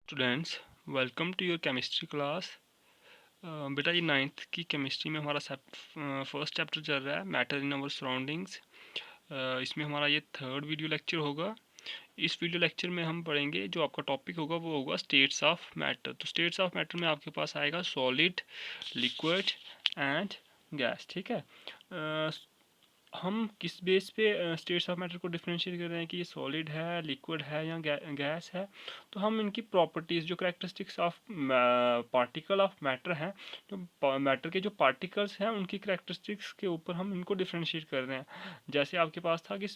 Students, welcome to your chemistry class. बेटा ये ninth की केमिस्ट्री में हमारा फर्स्ट चैप्टर चल रहा है, मैटर इन आवर सराउंडिंग्स। इसमें हमारा ये थर्ड वीडियो लेक्चर होगा। इस वीडियो लेक्चर में हम पढ़ेंगे, जो आपका टॉपिक होगा वो होगा स्टेट्स ऑफ मैटर। तो स्टेट्स ऑफ मैटर में आपके पास आएगा सॉलिड, लिक्विड एंड गैस। ठीक है। हम किस बेस पे स्टेट्स ऑफ मैटर को डिफरेंशिएट कर रहे हैं कि ये सॉलिड है, लिक्विड है या गैस है। तो हम इनकी प्रॉपर्टीज़, जो characteristics of particle of matter हैं, जो मैटर के जो पार्टिकल्स हैं उनकी करेक्टरिस्टिक्स के ऊपर हम इनको डिफरेंशिएट कर रहे हैं। जैसे आपके पास था कि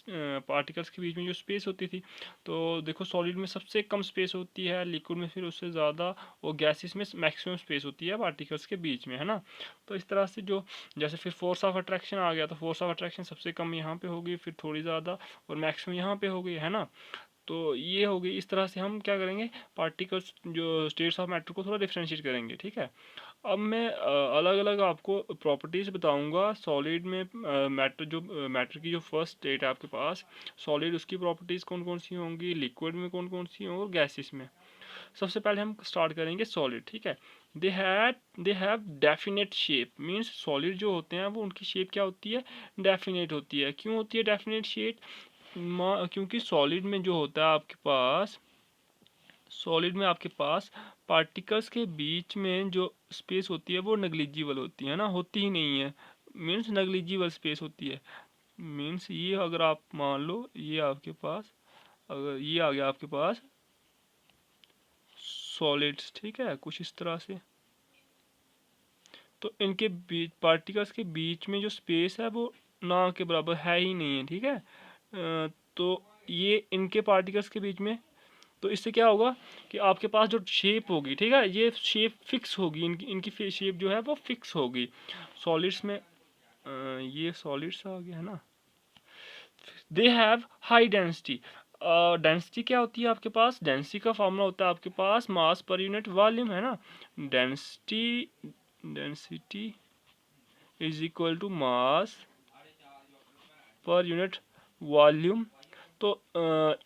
पार्टिकल्स के बीच में जो स्पेस होती थी, तो देखो सॉलिड में सबसे कम स्पेस होती है, लिक्विड में फिर उससे ज़्यादा, और गैसेस में मैक्सिमम स्पेस होती है पार्टिकल्स के बीच में, है ना। तो इस तरह से जो जैसे फिर फोर्स ऑफ अट्रैक्शन आ गया, तो फोर्स ऑफ अट्रैक्शन सबसे कम यहाँ पे होगी, फिर थोड़ी ज़्यादा, और मैक्सिमम यहाँ पे हो गई, है ना। तो ये हो गई। इस तरह से हम क्या करेंगे, पार्टिकल्स जो स्टेट्स ऑफ मैटर को थोड़ा डिफ्रेंशिएट करेंगे। ठीक है। अब मैं अलग अलग आपको प्रॉपर्टीज़ बताऊंगा सॉलिड में। मैटर जो मैटर की जो फर्स्ट स्टेट है आपके पास सॉलिड, उसकी प्रॉपर्टीज़ कौन कौन सी होंगी, लिक्विड में कौन कौन सी होंगी, और गैसेस में। सबसे पहले हम स्टार्ट करेंगे सॉलिड। ठीक है। They have definite shape, means solid जो होते हैं वो उनकी शेप क्या होती है, डेफिनेट होती है। क्यों होती है डेफिनेट शेप? क्योंकि सॉलिड में जो होता है आपके पास, सॉलिड में आपके पास पार्टिकल्स के बीच में जो स्पेस होती है वो नेग्लिजिबल होती है ना, होती ही नहीं है। मीन्स नेग्लिजिबल स्पेस होती है। मीन्स ये अगर आप मान लो, ये आपके पास, अगर ये आ गया आपके पास सॉलिड्स, ठीक है, कुछ इस तरह से, तो इनके बीच, पार्टिकल्स के बीच में जो स्पेस है वो ना के बराबर है ही नहीं है। ठीक है। तो ये इनके पार्टिकल्स के बीच में, तो इससे क्या होगा कि आपके पास जो शेप होगी, ठीक है, ये शेप फिक्स होगी, इनकी इनकी शेप जो है वो फिक्स होगी सॉलिड्स में। ये सॉलिड्स आ गया है ना। They have high density. Density क्या होती है आपके पास, डेंसिटी का फॉर्मूला होता है आपके पास मास पर यूनिट वॉल्यूम, है ना। Density density is equal to mass per unit volume. तो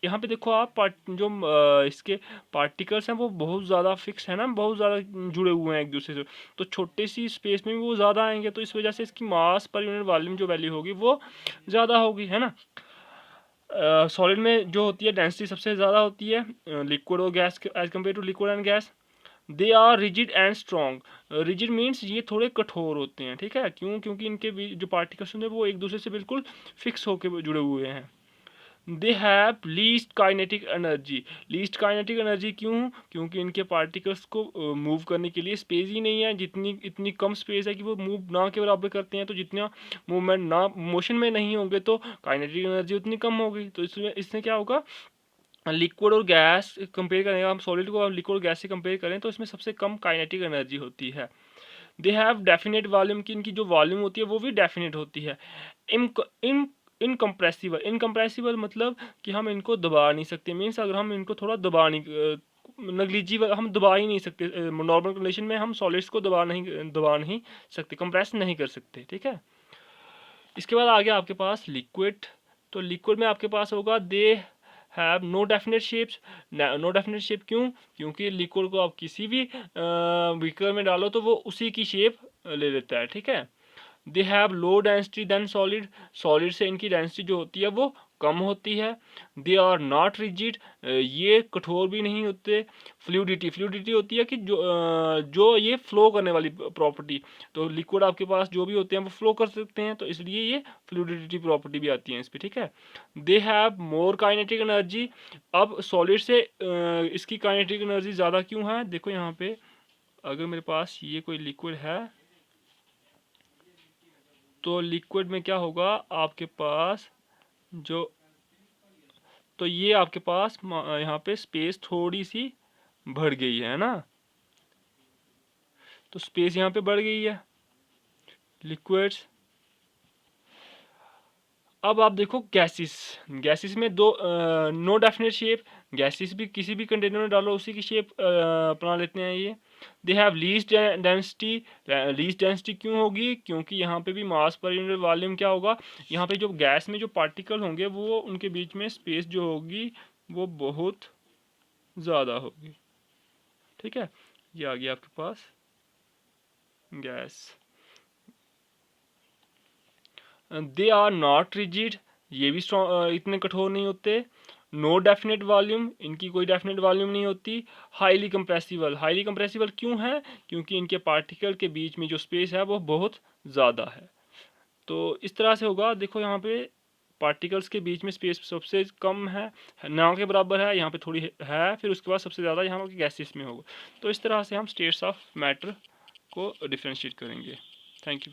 यहाँ पे देखो आप, जो इसके पार्टिकल्स हैं वो बहुत ज़्यादा फिक्स है ना, बहुत ज़्यादा जुड़े हुए हैं एक दूसरे से। तो छोटे सी स्पेस में भी वो ज़्यादा आएंगे, तो इस वजह से इसकी मास पर यूनिट वॉल्यूम जो वैल्यू होगी वो ज़्यादा होगी, है ना। सॉलिड में जो होती है डेंसिटी सबसे ज़्यादा होती है लिक्विड और gas as compare to liquid and gas. They are rigid and strong. Rigid means ये थोड़े कठोर होते हैं। ठीक है। क्यों? क्योंकि इनके जो पार्टिकल्स होते हैं वो एक दूसरे से बिल्कुल फिक्स होकर जुड़े हुए हैं। They have least kinetic energy. Least kinetic energy क्यों? क्योंकि इनके पार्टिकल्स को मूव करने के लिए स्पेस ही नहीं है, जितनी इतनी कम स्पेस है कि वो मूव ना के बराबर करते हैं। तो जितना मूवमेंट ना, मोशन में नहीं होंगे तो काइनेटिक एनर्जी उतनी कम होगी। तो इसमें इससे क्या होगा, लिक्विड और गैस कंपेयर करें, हम सॉलिड को लिक्विड और गैस से कंपेयर करें तो इसमें सबसे कम काइनेटिक एनर्जी होती है। दे हैव डेफिनेट वॉल्यूम, की इनकी जो वॉल्यूम होती है वो भी डेफिनेट होती है। इन इन इनकम्प्रेसिबल, इनकम्प्रेसिबल मतलब कि हम इनको दबा नहीं सकते। मीन्स अगर हम इनको थोड़ा दबा नहीं, नगलीजिबल, हम दबा ही नहीं सकते। नॉर्मल कंडीशन में हम सॉलिड्स को दबा नहीं सकते, कंप्रेस नहीं कर सकते। ठीक है। इसके बाद आ गया आपके पास लिक्विड। तो लिक्विड में आपके पास होगा they have no definite shapes. No definite shape क्यों? क्योंकि लिक्विड को आप किसी भी बीकर में डालो तो वो उसी की शेप ले लेता है। ठीक है। They have low density than solid. Solid से इनकी डेंसिटी जो होती है वो कम होती है। दे आर नॉट रिजिड, ये कठोर भी नहीं होते। फ्लूडिटी, फ्लूडिटी होती है कि जो ये फ्लो करने वाली प्रॉपर्टी। तो लिक्विड आपके पास जो भी होते हैं वो फ्लो कर सकते हैं, तो इसलिए ये फ्लूडिटी प्रॉपर्टी भी आती है इस पर। ठीक है। They have more kinetic energy. अब सॉलिड से इसकी काइनेटिक एनर्जी ज़्यादा क्यों है? देखो यहाँ पे, अगर मेरे पास ये कोई लिक्विड है तो लिक्विड में क्या होगा आपके पास, जो, तो ये आपके पास यहाँ पे स्पेस थोड़ी सी बढ़ गई है ना। तो स्पेस यहाँ पे बढ़ गई है लिक्विड्स। अब आप देखो गैसेस। गैसेस में दो, नो डेफिनेट शेप। गैसेस भी किसी भी कंटेनर में डालो उसी की शेप अपना लेते हैं ये। They have least density. Least density क्यों होगी? क्योंकि यहाँ पे भी मास पर यूनिट वॉल्यूम क्या होगा, यहाँ पे जो गैस में जो पार्टिकल होंगे वो उनके बीच में स्पेस जो होगी वो बहुत ज़्यादा होगी। ठीक है, ये आ गया आपके पास gas. They are not rigid, ये भी इतने कठोर नहीं होते। नो डेफिनेट वॉल्यूम, इनकी कोई डेफिनेट वॉल्यूम नहीं होती। हाईली कंप्रेसिबल, हाईली कंप्रेसिबल क्यों है? क्योंकि इनके पार्टिकल के बीच में जो स्पेस है वो बहुत ज़्यादा है। तो इस तरह से होगा, देखो यहाँ पे पार्टिकल्स के बीच में स्पेस सबसे कम है, ना के बराबर है, यहाँ पे थोड़ी है, फिर उसके बाद सबसे ज़्यादा यहाँ पे गैसेस में होगा। तो इस तरह से हम स्टेट्स ऑफ मैटर को डिफ्रेंशिएट करेंगे। Thank you.